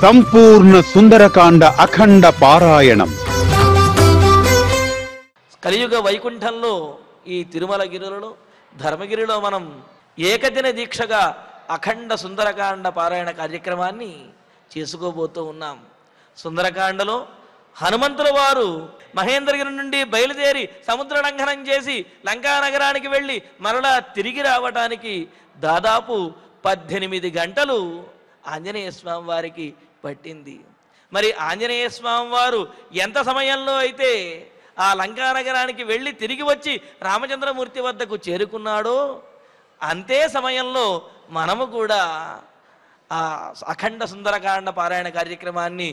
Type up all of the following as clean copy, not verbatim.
సంపూర్ణ సుందరకాండ అఖండ పారాయణం. కలియుగ వైకుంఠంలో ఈ తిరుమలగిరిలో ధర్మగిరిలో మనం ఏకదిన దీక్షగా అఖండ సుందరకాండ పారాయణ కార్యక్రమాన్ని చేసుకోబోతూ ఉన్నాం. సుందరకాండలో హనుమంతుల వారు మహేంద్రగిరి నుండి బయలుదేరి సముద్ర లంఘనం చేసి లంకా నగరానికి వెళ్ళి మరలా తిరిగి రావటానికి దాదాపు 18 గంటలు ఆంజనేయ స్వామి వారికి పట్టింది. మరి ఆంజనేయ స్వామి వారు ఎంత సమయంలో అయితే ఆ లంకా నగరానికి వెళ్ళి తిరిగి వచ్చి రామచంద్రమూర్తి వద్దకు చేరుకున్నాడో అంతే సమయంలో మనము కూడా ఆ అఖండ సుందరకాండ పారాయణ కార్యక్రమాన్ని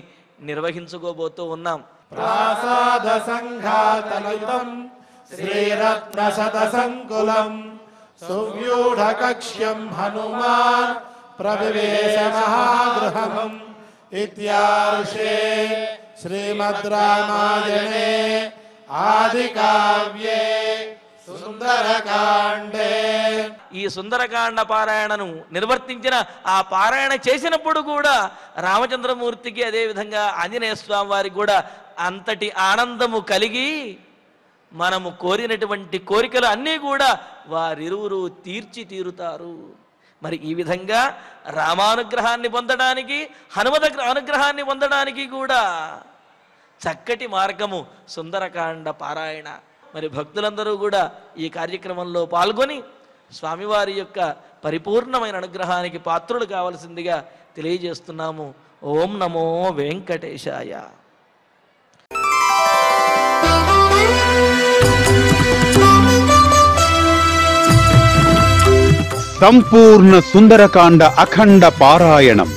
నిర్వహించుకోబోతూ ఉన్నాం. ప్రాసాద సంఘాతలితం శ్రీరత్న శత సంకులం సువ్యూఢ కక్ష్యం హనుమాన్ ప్రవివేశ మహాగృహం ఇత్యార్షే శ్రీమద్ రామాయణే ఆది కావ్యే సుందరకాండే. ఈ సుందరకాండ పారాయణను నిర్వర్తించిన ఆ పారాయణ చేసినప్పుడు కూడా రామచంద్రమూర్తికి అదేవిధంగా ఆంజనేయ స్వామి వారికి కూడా అంతటి ఆనందము కలిగి మనము కోరినటువంటి కోరికలు అన్నీ కూడా వారిరువురు తీరుతారు. మరి ఈ విధంగా రామానుగ్రహాన్ని పొందడానికి హనుమద అనుగ్రహాన్ని పొందడానికి కూడా చక్కటి మార్గము సుందరకాండ పారాయణ. మరి భక్తులందరూ కూడా ఈ కార్యక్రమంలో పాల్గొని స్వామివారి యొక్క పరిపూర్ణమైన అనుగ్రహానికి పాత్రులు కావలసిందిగా తెలియజేస్తున్నాము. ఓం నమో వెంకటేశాయ. సంపూర్ణ సుందరకాండ అఖండ పారాయణం.